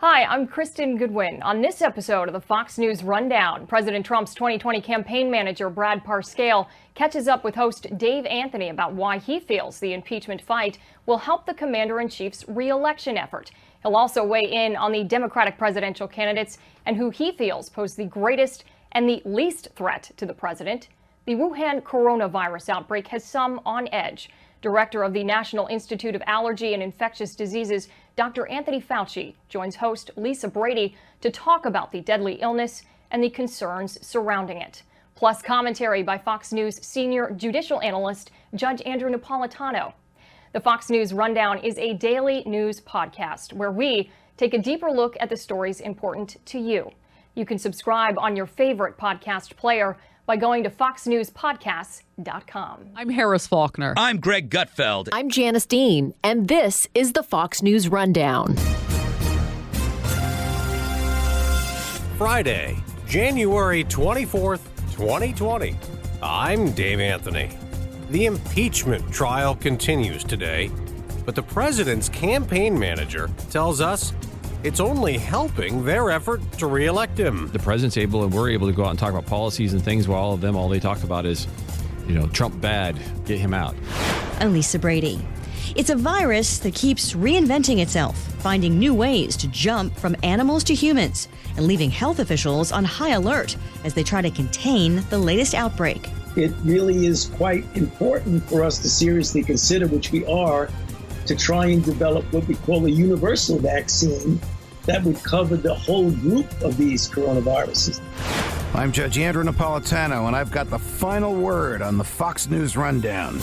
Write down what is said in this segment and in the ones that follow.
Hi, I'm Kristen Goodwin. On this episode of the Fox News Rundown, President Trump's 2020 campaign manager, Brad Parscale, catches up with host Dave Anthony about why he feels the impeachment fight will help the commander-in-chief's reelection effort. He'll also weigh in on the Democratic presidential candidates and who he feels pose the greatest and the least threat to the president. The Wuhan coronavirus outbreak has some on edge. Director of the National Institute of Allergy and Infectious Diseases, Dr. Anthony Fauci, joins host Lisa Brady to talk about the deadly illness and the concerns surrounding it. Plus commentary by Fox News senior judicial analyst, Judge Andrew Napolitano. The Fox News Rundown is a daily news podcast where we take a deeper look at the stories important to you. You can subscribe on your favorite podcast player by going to foxnewspodcasts.com. I'm Harris Faulkner. I'm Greg Gutfeld. I'm Janice Dean, and this is the Fox News Rundown. Friday, January 24th, 2020. I'm Dave Anthony. The impeachment trial continues today, but the president's campaign manager tells us it's only helping their effort to reelect him. The president's able, and we're able to go out and talk about policies and things, while all they talk about is, Trump bad, get him out. I'm Lisa Brady. It's a virus that keeps reinventing itself, finding new ways to jump from animals to humans, and leaving health officials on high alert as they try to contain the latest outbreak. It really is quite important for us to seriously consider, which we are, to try and develop what we call a universal vaccine that would cover the whole group of these coronaviruses. I'm Judge Andrew Napolitano, and I've got the final word on the Fox News Rundown.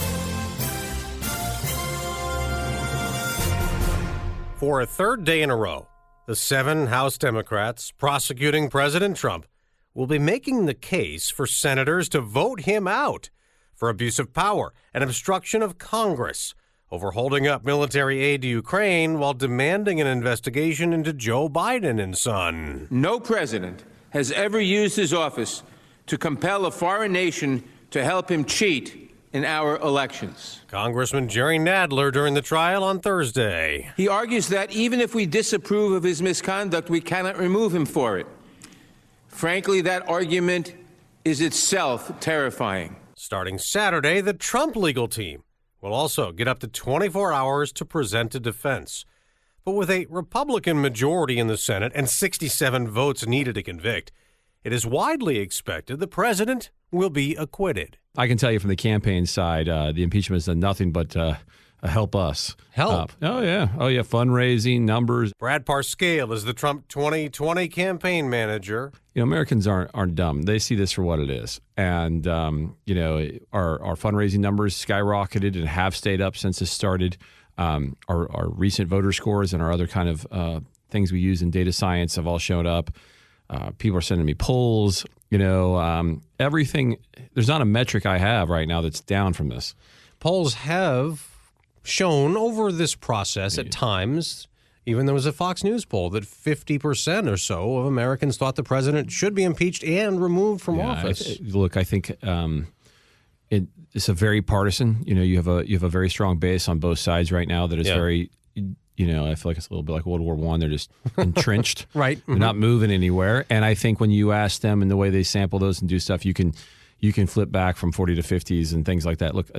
For a third day in a row, the 7 House Democrats prosecuting President Trump will be making the case for senators to vote him out for abuse of power and obstruction of Congress over holding up military aid to Ukraine while demanding an investigation into Joe Biden and son. No president has ever used his office to compel a foreign nation to help him cheat in our elections. Congressman Jerry Nadler during the trial on Thursday. He argues that even if we disapprove of his misconduct, we cannot remove him for it. Frankly, that argument is itself terrifying. Starting Saturday, the Trump legal team will also get up to 24 hours to present a defense. But with a Republican majority in the Senate and 67 votes needed to convict, it is widely expected the president will be acquitted. I can tell you from the campaign side, the impeachment has done nothing but help us. Help? Oh, yeah, fundraising, numbers. Brad Parscale is the Trump 2020 campaign manager. Americans aren't dumb. They see this for what it is. And, our fundraising numbers skyrocketed and have stayed up since this started. Our recent voter scores and our other kind of things we use in data science have all shown up. People are sending me polls. Everything. There's not a metric I have right now that's down from this. Polls have shown over this process at times, even there was a Fox News poll, that 50% or so of Americans thought the president should be impeached and removed from office. I think it's a very partisan. You have a very strong base on both sides right now that is very. I feel like it's a little bit like World War I. They're just entrenched. Right. They're not moving anywhere. And I think when you ask them and the way they sample those and do stuff, you can flip back from 40 to 50s and things like that. Look,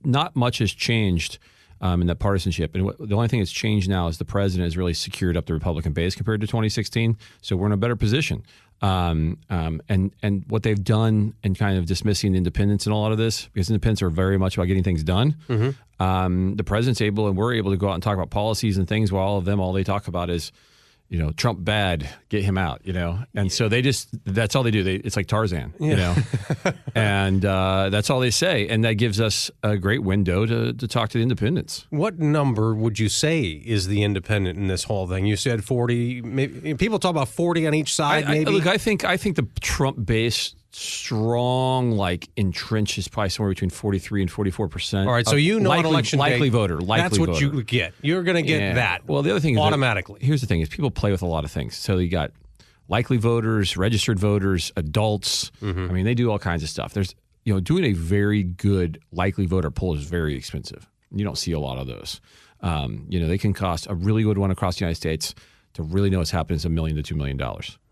not much has changed in that partisanship. And the only thing that's changed now is the president has really secured up the Republican base compared to 2016. So we're in a better position. And what they've done in kind of dismissing independents in a lot of this, because independents are very much about getting things done. Mm-hmm. The president's able, and we're able to go out and talk about policies and things, while all they talk about is, Trump bad, get him out, And so that's all they do. It's like Tarzan, and that's all they say. And that gives us a great window to talk to the independents. What number would you say is the independent in this whole thing? You said 40. Maybe, people talk about 40 on each side, maybe? I think the Trump base strong, entrenched is probably somewhere between 43 and 44%. All right, so on election day, likely voter. That's what you get. You're going to get that. Well, the other thing automatically. Here's the thing: is people play with a lot of things. So you got likely voters, registered voters, adults. Mm-hmm. I mean, they do all kinds of stuff. There's doing a very good likely voter poll is very expensive. You don't see a lot of those. They can cost a really good one across the United States to really know what's happening is $1 million to $2 million.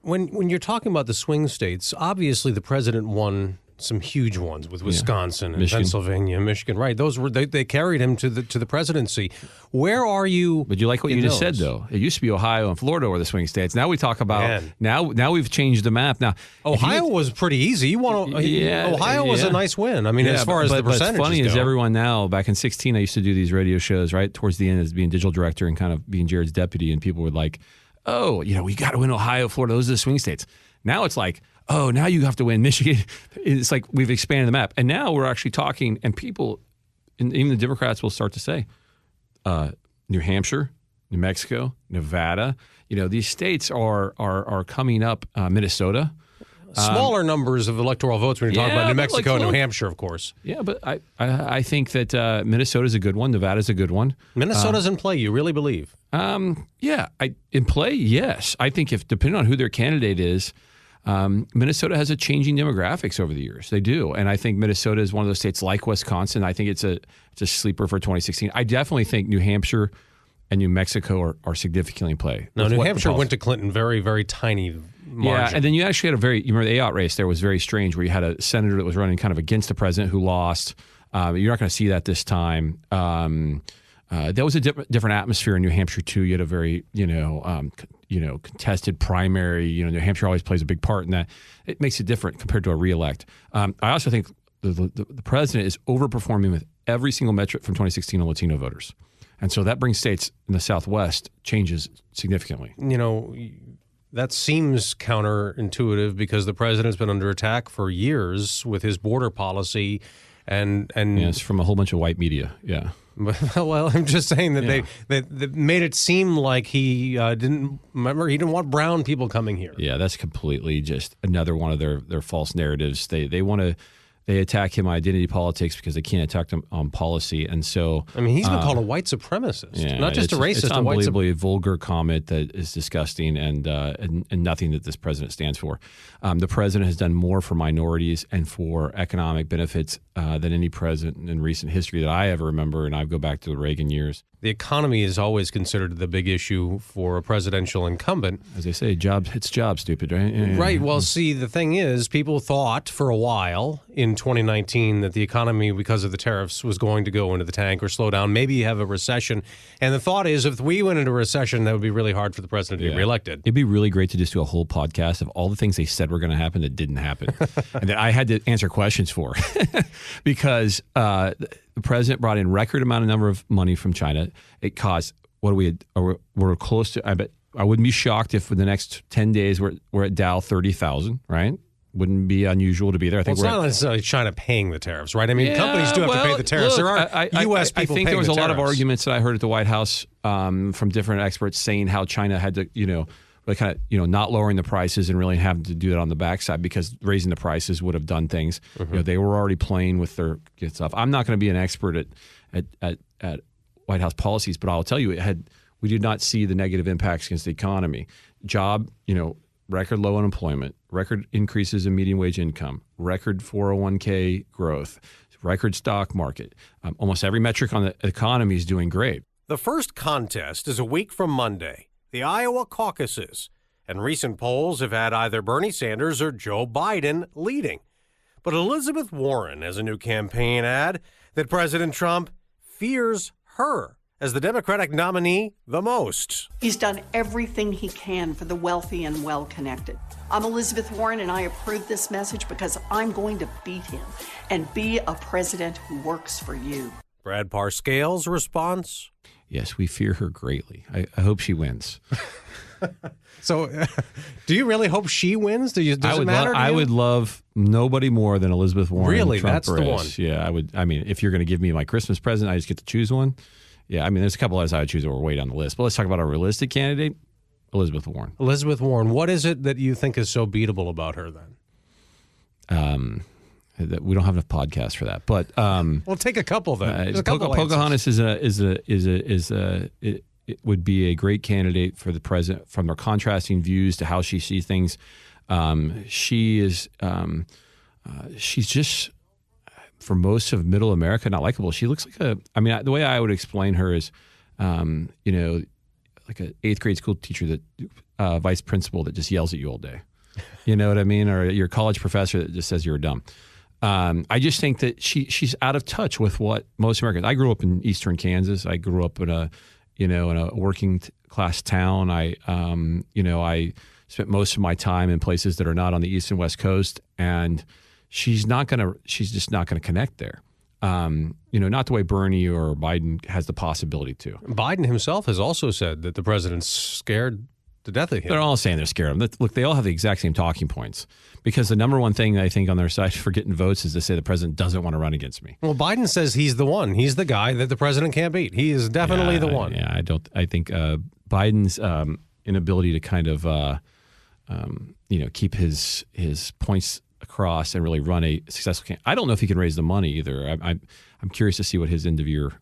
When you're talking about the swing states, obviously the president won some huge ones with Wisconsin and Michigan. Pennsylvania and Michigan. Right. Those were they carried him to the presidency. Where are you? But you like what you just said, though. It used to be Ohio and Florida were the swing states. Now we talk about now we've changed the map. Now Ohio was pretty easy. Ohio was a nice win. I mean, as far as the percentages what's funny go. is everyone now, back in 2016, I used to do these radio shows right towards the end as being digital director and kind of being Jared's deputy, and people were like, "Oh, we got to win Ohio, Florida. Those are the swing states." Now it's like, oh, now you have to win Michigan. It's like we've expanded the map. And now we're actually talking, and people, and even the Democrats will start to say, New Hampshire, New Mexico, Nevada, these states are coming up, Minnesota. Smaller numbers of electoral votes when you're talking about New Mexico and New Hampshire, of course. Yeah, but I think that Minnesota's a good one. Nevada's a good one. Minnesota's in play, you really believe? In play, yes. I think if depending on who their candidate is, Minnesota has a changing demographics over the years. They do. And I think Minnesota is one of those states like Wisconsin. I think it's a sleeper for 2016. I definitely think New Hampshire and New Mexico are significantly in play. No, New Hampshire went to Clinton very, very tiny margin. Yeah, and then you actually had you remember the AOT race there was very strange where you had a senator that was running kind of against the president who lost. You're not going to see that this time. That was a different atmosphere in New Hampshire too. You had a very, contested primary. New Hampshire always plays a big part in that. It makes it different compared to a reelect. I also think the president is overperforming with every single metric from 2016 on Latino voters, and so that brings states in the Southwest changes significantly. That seems counterintuitive because the president's been under attack for years with his border policy, and it's from a whole bunch of white media. Yeah. Well, I'm just saying that they made it seem like he didn't want brown people coming here. Yeah, that's completely just another one of their false narratives. They attack him on identity politics because they can't attack him on policy, and so I mean he's been called a white supremacist, not just a racist. It's unbelievably vulgar comment that is disgusting and nothing that this president stands for. The president has done more for minorities and for economic benefits than any president in recent history that I ever remember, and I go back to the Reagan years. The economy is always considered the big issue for a presidential incumbent. As they say, it's job stupid, right? Yeah. Right. Well, see, the thing is, people thought for a while in 2019 that the economy, because of the tariffs, was going to go into the tank or slow down, maybe have a recession. And the thought is, if we went into a recession, that would be really hard for the president to be reelected. It'd be really great to just do a whole podcast of all the things they said were going to happen that didn't happen, and that I had to answer questions for, because the president brought in record number of money from China. It caused we're close to. I bet I wouldn't be shocked if for the next 10 days we're at Dow 30,000. Right? Wouldn't be unusual to be there. I think it's not necessarily China paying the tariffs, right? I mean, companies do have to pay the tariffs. Look, there are U.S. people paying the tariffs. I think there was a lot of arguments that I heard at the White House from different experts saying how China had to, really kind of, not lowering the prices and really having to do it on the backside because raising the prices would have done things. Mm-hmm. They were already playing with their stuff. I'm not going to be an expert at White House policies, but I'll tell you, we did not see the negative impacts against the economy. Record low unemployment, record increases in median wage income, record 401k growth, record stock market. Almost every metric on the economy is doing great. The first contest is a week from Monday, the Iowa caucuses, and recent polls have had either Bernie Sanders or Joe Biden leading. But Elizabeth Warren has a new campaign ad that President Trump fears her as the Democratic nominee the most. He's done everything he can for the wealthy and well-connected. I'm Elizabeth Warren, and I approve this message because I'm going to beat him and be a president who works for you. Brad Parscale's response? Yes, we fear her greatly. I hope she wins. So, do you really hope she wins? Does it matter to you? I would love nobody more than Elizabeth Warren. Really? Trump That's the one? Yeah, I would. I mean, if you're going to give me my Christmas present, I just get to choose one. Yeah, I mean, there's a couple others I would choose that were way down the list. But let's talk about our realistic candidate, Elizabeth Warren. Elizabeth Warren. What is it that you think is so beatable about her then? That we don't have enough podcasts for that, but well, take a couple then. Pocahontas it would be a great candidate for the president from their contrasting views to how she sees things. She's just, for most of middle America, not likable. She looks like the way I would explain her is, like a 8th grade school teacher that vice principal that just yells at you all day. You know what I mean? Or your college professor that just says you're dumb. I just think that she's out of touch with what most Americans. I grew up in eastern Kansas. I grew up in a working class town. I spent most of my time in places that are not on the east and west coast, and she's just not gonna connect there. Not the way Bernie or Biden has the possibility to. Biden himself has also said that the president's scared to death of him. They're all saying they're scared of him. Look, they all have the exact same talking points, because the number one thing I think on their side for getting votes is to say the president doesn't want to run against me. Well, Biden says he's the one. He's the guy that the president can't beat. He is definitely the one. Yeah, I think Biden's inability to kind of keep his points across and really run a successful campaign. I don't know if he can raise the money either. I'm curious to see what his end of year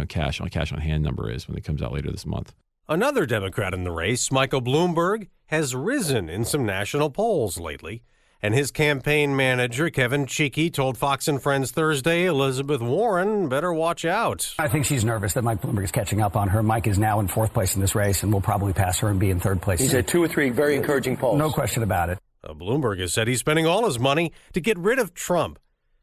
cash on hand number is when it comes out later this month. Another Democrat in the race, Michael Bloomberg, has risen in some national polls lately. And his campaign manager, Kevin Cheeky, told Fox and Friends Thursday Elizabeth Warren better watch out. I think she's nervous that Mike Bloomberg is catching up on her. Mike is now in 4th place in this race and will probably pass her and be in 3rd place. These are 2 or 3 very encouraging polls. No question about it. Bloomberg has said he's spending all his money to get rid of Trump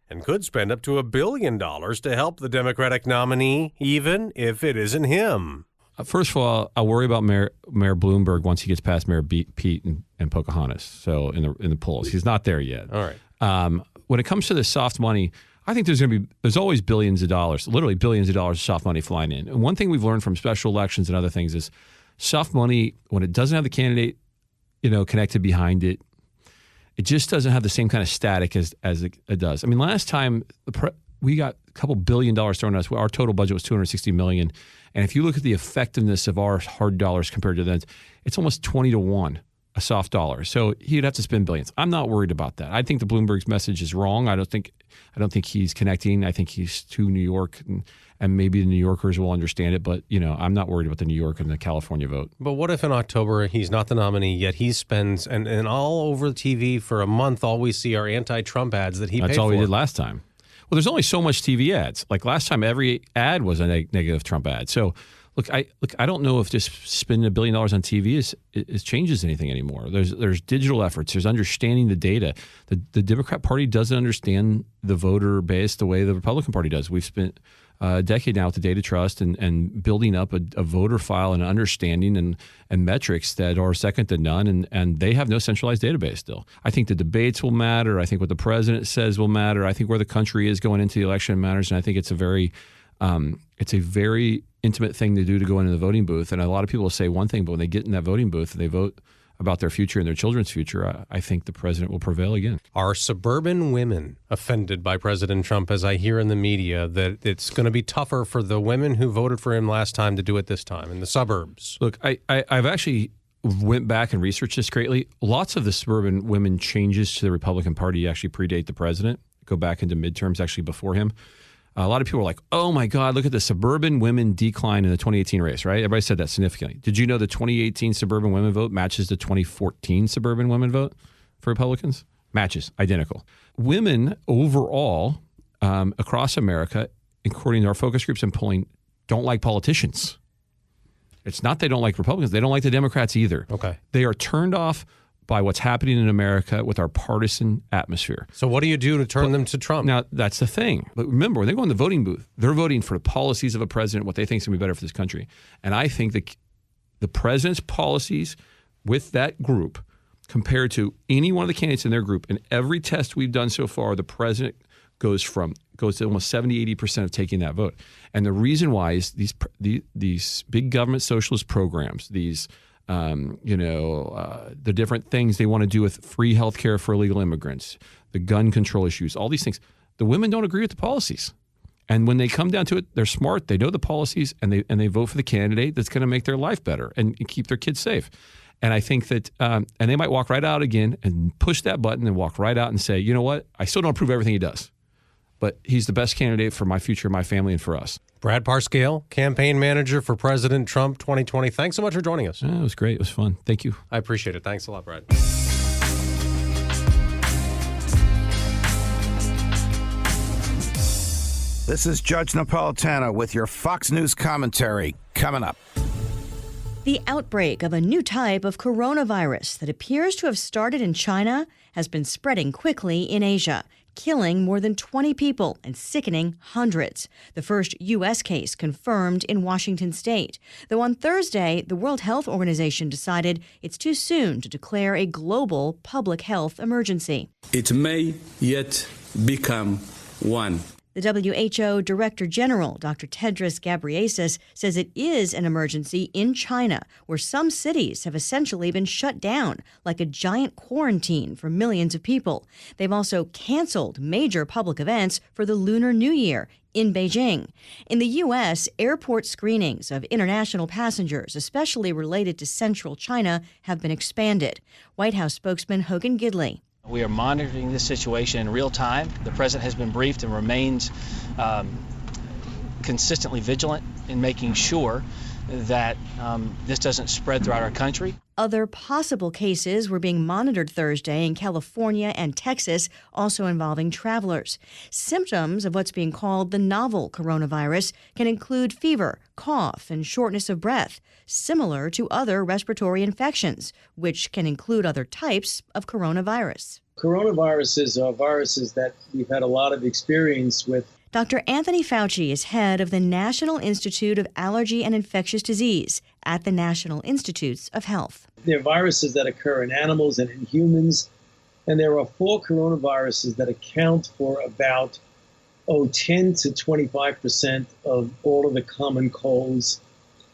and could spend up to $1 billion to help the Democratic nominee, even if it isn't him. First of all, I worry about Mayor Bloomberg once he gets past Mayor Pete and Pocahontas. So in the polls, he's not there yet. All right. When it comes to the soft money, I think there's always billions of dollars, literally billions of dollars of soft money flying in. And one thing we've learned from special elections and other things is soft money, when it doesn't have the candidate, connected behind it, it just doesn't have the same kind of static as it does. I mean, last time we got a couple $1 billion thrown at us. Our total budget was $260 million. And if you look at the effectiveness of our hard dollars compared to them, it's almost 20 to 1, a soft dollar. So he'd have to spend billions. I'm not worried about that. I think the Bloomberg's message is wrong. I don't think he's connecting. I think he's too New York, and maybe the New Yorkers will understand it. But, I'm not worried about the New York and the California vote. But what if in October he's not the nominee, yet he spends, and all over the TV for a month, all we see are anti-Trump ads that he paid for? That's all he did last time. Well, there's only so much TV ads. Like last time, every ad was a negative Trump ad. So, I don't know if just spending $1 billion on TV is changes anything anymore. There's digital efforts. There's understanding the data. The Democrat Party doesn't understand the voter base the way the Republican Party does. We've spent a decade now with the data trust and building up a voter file and understanding and metrics that are second to none, and they have no centralized database still. I think the debates will matter. I think what the president says will matter. I think where the country is going into the election matters, and I think it's a very intimate thing to do to go into the voting booth. And a lot of people will say one thing, but when they get in that voting booth and they vote about their future and their children's future, I think the president will prevail again. Are suburban women offended by President Trump, as I hear in the media, that it's going to be tougher for the women who voted for him last time to do it this time in the suburbs? Look, I've actually went back and researched this greatly. Lots of the suburban women changes to the Republican Party actually predate the president, go back into midterms actually before him. A lot of people are like, oh, my God, look at the suburban women decline in the 2018 race, right? Everybody said that significantly. Did you know the 2018 suburban women vote matches the 2014 suburban women vote for Republicans? Matches, identical. Women overall across America, according to our focus groups and polling, don't like politicians. It's not they don't like Republicans. They don't like the Democrats either. Okay. They are turned off by what's happening in America with our partisan atmosphere. So what do you do to turn them to Trump? Now, that's the thing. But remember, when they go in the voting booth, they're voting for the policies of a president, what they think is going to be better for this country. And I think that the president's policies with that group compared to any one of the candidates in their group, in every test we've done so far, the president goes to almost 70-80% of taking that vote. And the reason why is these big government socialist programs, these the different things they want to do with free health care for illegal immigrants, the gun control issues, all these things. The women don't agree with the policies. And when they come down to it, they're smart, they know the policies, and they vote for the candidate that's going to make their life better and keep their kids safe. And I think that, and they might walk right out again and push that button and walk right out and say, you know what, I still don't approve everything he does, but he's the best candidate for my future, my family, and for us. Brad Parscale, campaign manager for President Trump 2020. Thanks so much for joining us. It was great. It was fun. Thank you. I appreciate it. Thanks a lot, Brad. This is Judge Napolitano with your Fox News commentary coming up. The outbreak of a new type of coronavirus that appears to have started in China has been spreading quickly in Asia, killing more than 20 people and sickening hundreds. The first U.S. case confirmed in Washington state. Though on Thursday, the World Health Organization decided it's too soon to declare a global public health emergency. It may yet become one. The WHO Director General, Dr. Tedros Ghebreyesus, says it is an emergency in China, where some cities have essentially been shut down, like a giant quarantine for millions of people. They've also canceled major public events for the Lunar New Year in Beijing. In the U.S., airport screenings of international passengers, especially related to central China, have been expanded. White House spokesman Hogan Gidley. We are monitoring this situation in real time. The president has been briefed and remains consistently vigilant in making sure that this doesn't spread throughout our country. Other possible cases were being monitored Thursday in California and Texas, also involving travelers. Symptoms of what's being called the novel coronavirus can include fever, cough, and shortness of breath, similar to other respiratory infections, which can include other types of coronavirus. Coronaviruses are viruses that we've had a lot of experience with. Dr. Anthony Fauci is head of the National Institute of Allergy and Infectious Disease at the National Institutes of Health. They're viruses that occur in animals and in humans, and there are 4 coronaviruses that account for about 10 to 25% of all of the common colds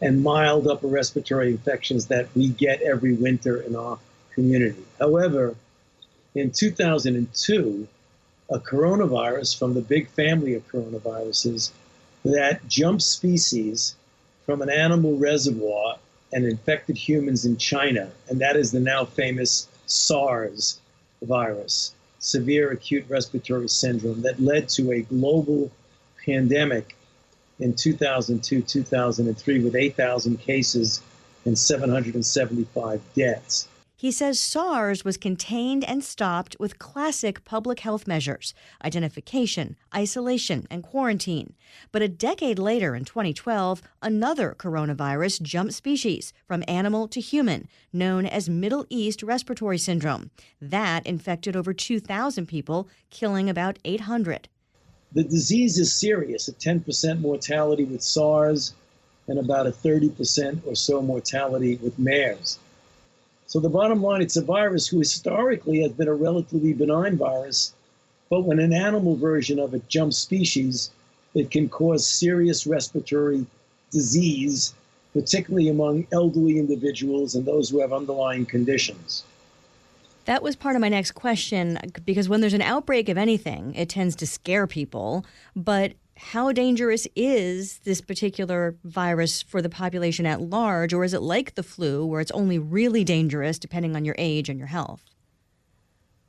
and mild upper respiratory infections that we get every winter in our community. However, in 2002, a coronavirus from the big family of coronaviruses that jumped species from an animal reservoir and infected humans in China, and that is the now famous SARS virus, severe acute respiratory syndrome, that led to a global pandemic in 2002, 2003 with 8,000 cases and 775 deaths. He says SARS was contained and stopped with classic public health measures, identification, isolation, and quarantine. But a decade later, in 2012, another coronavirus jumped species from animal to human, known as Middle East Respiratory Syndrome. That infected over 2,000 people, killing about 800. The disease is serious, a 10% mortality with SARS and about a 30% or so mortality with MERS. So the bottom line, it's a virus who historically has been a relatively benign virus, but when an animal version of it jumps species, it can cause serious respiratory disease, particularly among elderly individuals and those who have underlying conditions. That was part of my next question, because when there's an outbreak of anything, it tends to scare people. But how dangerous is this particular virus for the population at large? Or is it like the flu, where it's only really dangerous depending on your age and your health?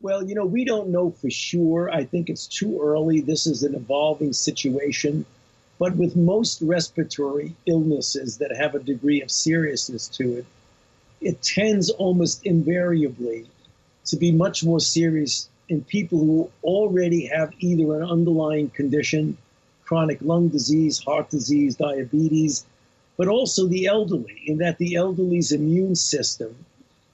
Well, we don't know for sure. I think it's too early. This is an evolving situation. But with most respiratory illnesses that have a degree of seriousness to it, it tends almost invariably to be much more serious in people who already have either an underlying condition, chronic lung disease, heart disease, diabetes, but also the elderly, in that the elderly's immune system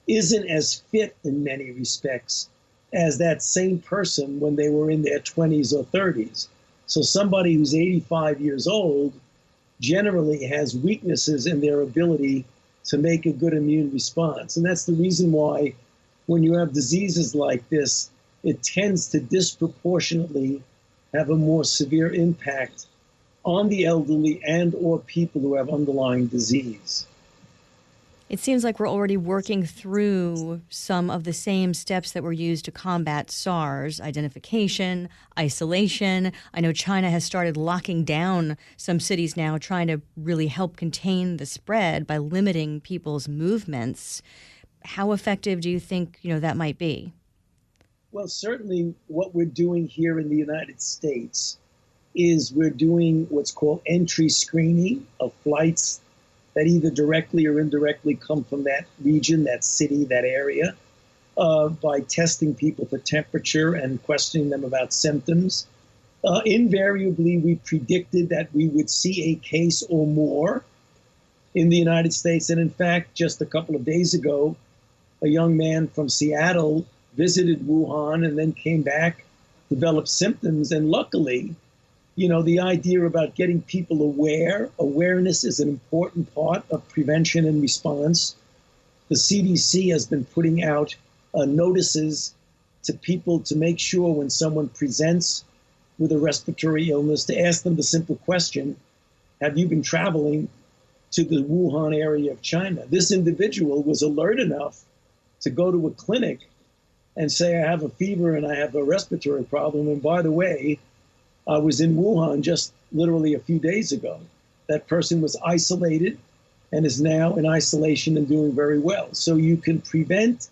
isn't as fit in many respects as that same person when they were in their 20s or 30s. So somebody who's 85 years old generally has weaknesses in their ability to make a good immune response. And that's the reason why when you have diseases like this, it tends to disproportionately have a more severe impact on the elderly and or people who have underlying disease. It seems like we're already working through some of the same steps that were used to combat SARS: identification, isolation. I know China has started locking down some cities now, trying to really help contain the spread by limiting people's movements. How effective do you think, that might be? Well, certainly what we're doing here in the United States is we're doing what's called entry screening of flights that either directly or indirectly come from that region, that city, that area, by testing people for temperature and questioning them about symptoms. Invariably, we predicted that we would see a case or more in the United States. And in fact, just a couple of days ago, a young man from Seattle visited Wuhan and then came back, developed symptoms. And luckily, you know, the idea about getting people awareness is an important part of prevention and response. The CDC has been putting out notices to people to make sure when someone presents with a respiratory illness to ask them the simple question, have you been traveling to the Wuhan area of China? This individual was alert enough to go to a clinic and say, I have a fever and I have a respiratory problem. And by the way, I was in Wuhan just literally a few days ago. That person was isolated and is now in isolation and doing very well. So you can prevent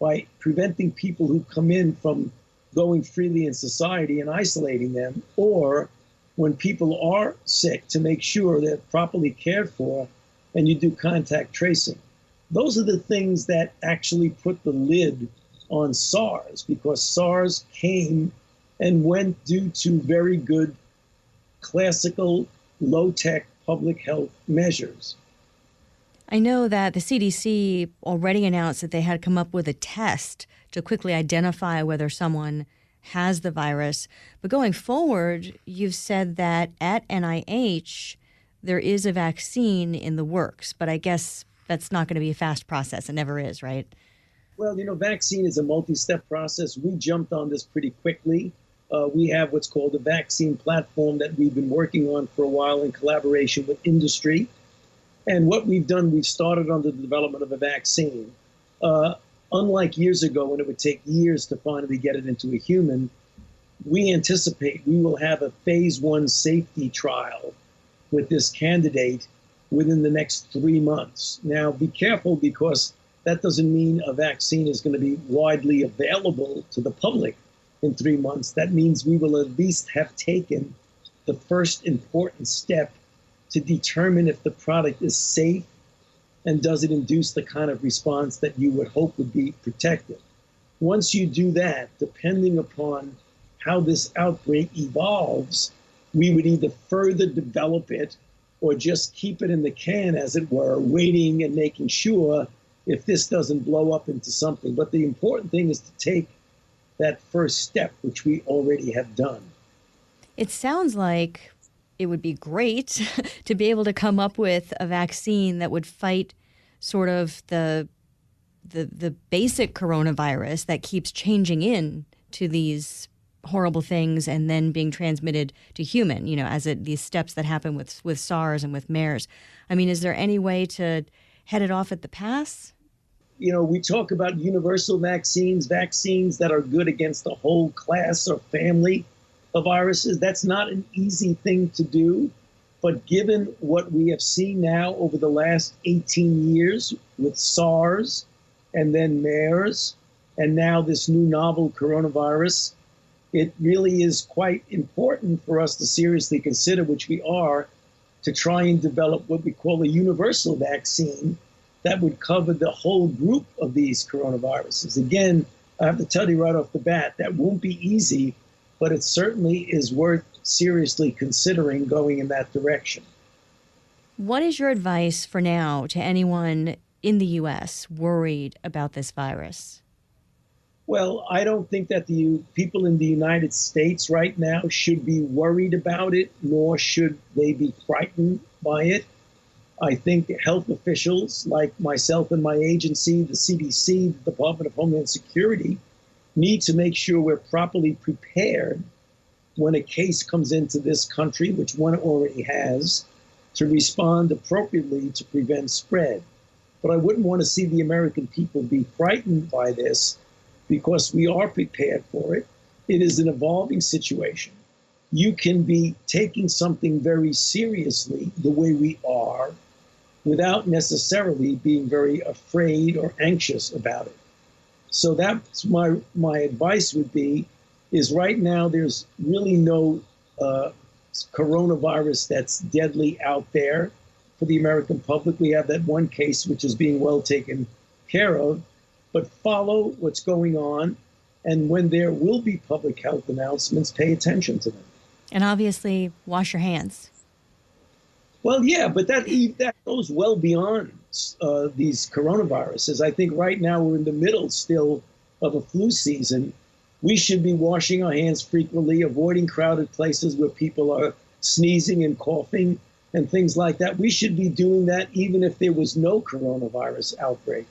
by preventing people who come in from going freely in society and isolating them, or when people are sick, to make sure they're properly cared for, and you do contact tracing. Those are the things that actually put the lid on SARS, because SARS came and went due to very good classical low-tech public health measures. I know that the CDC already announced that they had come up with a test to quickly identify whether someone has the virus. But going forward, you've said that at NIH, there is a vaccine in the works. But I guess that's not going to be a fast process. It never is, right? Well, you know, vaccine is a multi-step process. We jumped on this pretty quickly. We have what's called a vaccine platform that we've been working on for a while in collaboration with industry. And what we've done, we've started on the development of a vaccine. Unlike years ago when it would take years to finally get it into a human, we anticipate we will have a phase 1 safety trial with this candidate within the next 3 months. Now, be careful, because that doesn't mean a vaccine is going to be widely available to the public in 3 months. That means we will at least have taken the first important step to determine if the product is safe and does it induce the kind of response that you would hope would be protective. Once you do that, depending upon how this outbreak evolves, we would either further develop it or just keep it in the can, as it were, waiting and making sure if this doesn't blow up into something. But the important thing is to take that first step, which we already have done. It sounds like it would be great to be able to come up with a vaccine that would fight sort of the basic coronavirus that keeps changing in to these horrible things and then being transmitted to human, you know, as these steps that happen with SARS and with MERS. I mean, is there any way to head it off at the pass? You know, we talk about universal vaccines that are good against a whole class or family of viruses. That's not an easy thing to do. But given what we have seen now over the last 18 years with SARS and then MERS and now this new novel coronavirus, it really is quite important for us to seriously consider, which we are, to try and develop what we call a universal vaccine that would cover the whole group of these coronaviruses. Again, I have to tell you right off the bat, that won't be easy, but it certainly is worth seriously considering going in that direction. What is your advice for now to anyone in the U.S. worried about this virus? Well, I don't think that the people in the United States right now should be worried about it, nor should they be frightened by it. I think health officials like myself and my agency, the CDC, the Department of Homeland Security, need to make sure we're properly prepared when a case comes into this country, which one already has, to respond appropriately to prevent spread. But I wouldn't want to see the American people be frightened by this, because we are prepared for it. It is an evolving situation. You can be taking something very seriously the way we are without necessarily being very afraid or anxious about it. So that's my advice would be, is right now there's really no coronavirus that's deadly out there for the American public. We have that one case which is being well taken care of, but follow what's going on. And when there will be public health announcements, pay attention to them. And obviously, wash your hands. Well, yeah, but that goes well beyond these coronaviruses. I think right now we're in the middle still of a flu season. We should be washing our hands frequently, avoiding crowded places where people are sneezing and coughing and things like that. We should be doing that even if there was no coronavirus outbreak.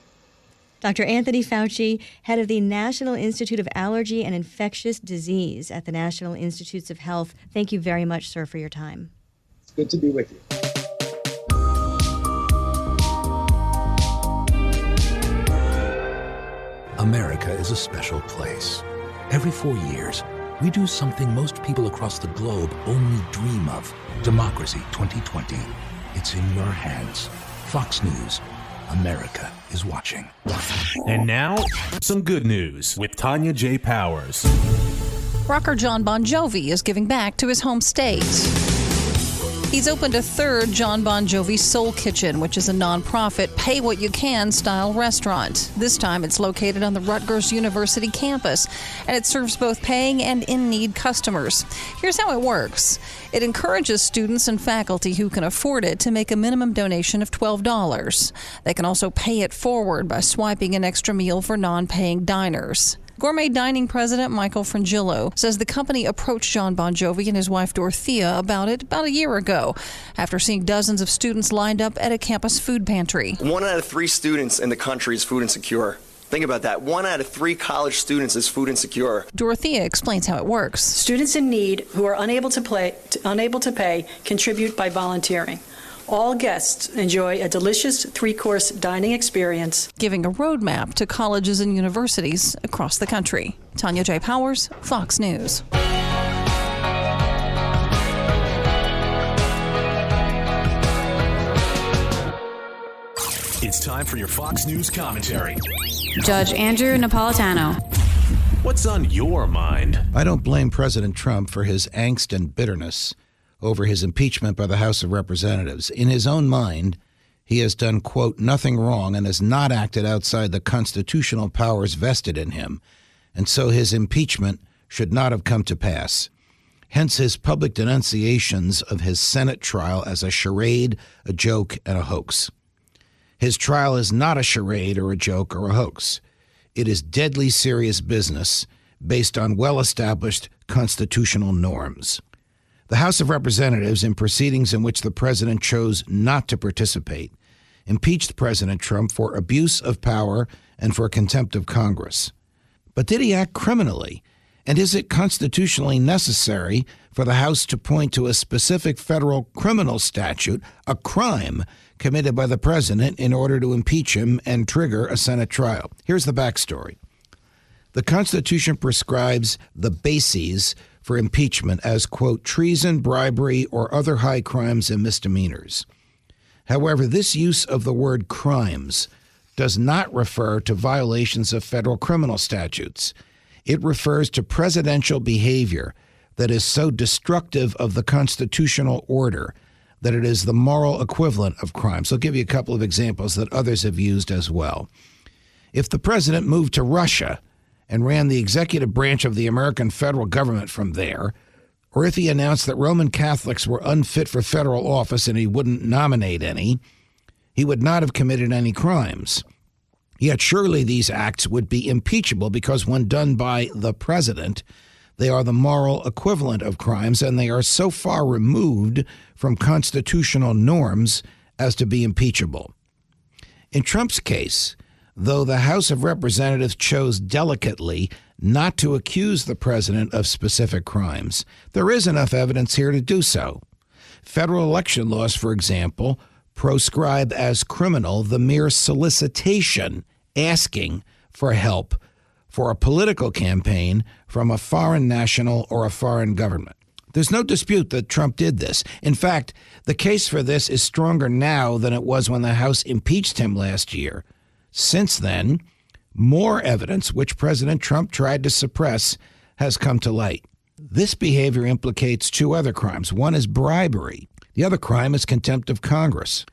Dr. Anthony Fauci, head of the National Institute of Allergy and Infectious Disease at the National Institutes of Health. Thank you very much, sir, for your time. It's good to be with you. America is a special place. Every 4 years, we do something most people across the globe only dream of. Democracy 2020. It's in your hands. Fox News. America is watching. And now, some good news with Tanya J. Powers. Rocker John Bon Jovi is giving back to his home state. He's opened a third John Bon Jovi Soul Kitchen, which is a nonprofit, pay-what-you-can style restaurant. This time it's located on the Rutgers University campus, and it serves both paying and in-need customers. Here's how it works. It encourages students and faculty who can afford it to make a minimum donation of $12. They can also pay it forward by swiping an extra meal for non-paying diners. Gourmet Dining President Michael Frangillo says the company approached John Bon Jovi and his wife Dorothea about it about a year ago, after seeing dozens of students lined up at a campus food pantry. 1 out of 3 students in the country is food insecure. Think about that. 1 out of 3 college students is food insecure. Dorothea explains how it works. Students in need who are unable to pay contribute by volunteering. All guests enjoy a delicious 3-course dining experience, giving a roadmap to colleges and universities across the country. Tanya J. Powers, Fox News. It's time for your Fox News commentary. Judge Andrew Napolitano. What's on your mind? I don't blame President Trump for his angst and bitterness over his impeachment by the House of Representatives. In his own mind, he has done, quote, nothing wrong and has not acted outside the constitutional powers vested in him, and so his impeachment should not have come to pass. Hence his public denunciations of his Senate trial as a charade, a joke, and a hoax. His trial is not a charade or a joke or a hoax. It is deadly serious business based on well-established constitutional norms. The House of Representatives, in proceedings in which the president chose not to participate, impeached President Trump for abuse of power and for contempt of Congress. But did he act criminally? And is it constitutionally necessary for the House to point to a specific federal criminal statute, a crime committed by the president, in order to impeach him and trigger a Senate trial? Here's the backstory. The Constitution prescribes the bases for impeachment as, quote, treason, bribery, or other high crimes and misdemeanors. However, this use of the word crimes does not refer to violations of federal criminal statutes. It refers to presidential behavior that is so destructive of the constitutional order that it is the moral equivalent of crimes. I'll give you a couple of examples that others have used as well. If the president moved to Russia and ran the executive branch of the American federal government from there, or if he announced that Roman Catholics were unfit for federal office and he wouldn't nominate any, he would not have committed any crimes. Yet surely these acts would be impeachable because when done by the president, they are the moral equivalent of crimes, and they are so far removed from constitutional norms as to be impeachable. In Trump's case, though the House of Representatives chose delicately not to accuse the president of specific crimes, there is enough evidence here to do so. Federal election laws, for example, proscribe as criminal the mere solicitation, asking for help for a political campaign from a foreign national or a foreign government. There's no dispute that Trump did this. In fact, the case for this is stronger now than it was when the House impeached him last year. Since then, more evidence, which President Trump tried to suppress, has come to light. This behavior implicates 2 other crimes. One is bribery. The other crime is contempt of Congress.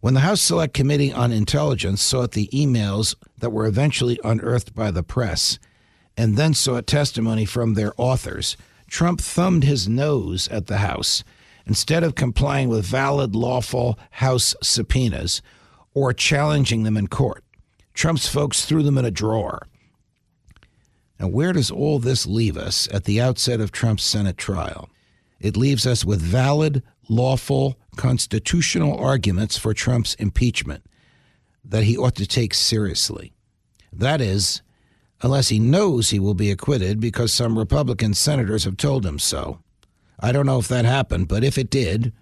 When the House Select Committee on Intelligence sought the emails that were eventually unearthed by the press and then sought testimony from their authors, Trump thumbed his nose at the House Instead of complying with valid, lawful House subpoenas or challenging them in court, Trump's folks threw them in a drawer. Now, where does all this leave us at the outset of Trump's Senate trial? It leaves us with valid, lawful, constitutional arguments for Trump's impeachment that he ought to take seriously. That is, unless he knows he will be acquitted because some Republican senators have told him so. I don't know if that happened, but if it did,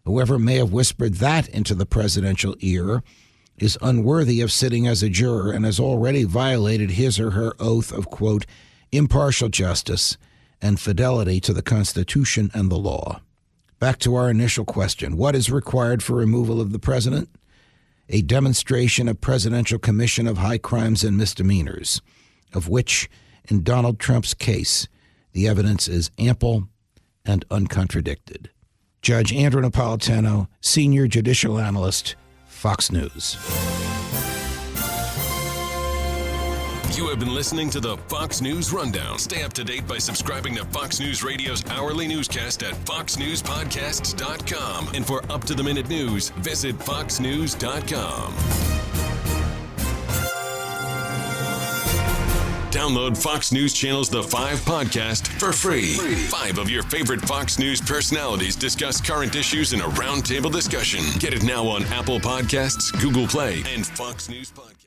whoever may have whispered that into the presidential ear is unworthy of sitting as a juror and has already violated his or her oath of, quote, impartial justice and fidelity to the Constitution and the law. Back to our initial question. What is required for removal of the president? A demonstration of Presidential Commission of High Crimes and Misdemeanors, of which, in Donald Trump's case, the evidence is ample and uncontradicted. Judge Andrew Napolitano, Senior Judicial Analyst, Fox News. You have been listening to the Fox News Rundown. Stay up to date by subscribing to Fox News Radio's hourly newscast at foxnewspodcasts.com. And for up-to-the-minute news, visit foxnews.com. Download Fox News Channel's The 5 podcast for free. 5 of your favorite Fox News personalities discuss current issues in a roundtable discussion. Get it now on Apple Podcasts, Google Play, and Fox News Podcasts.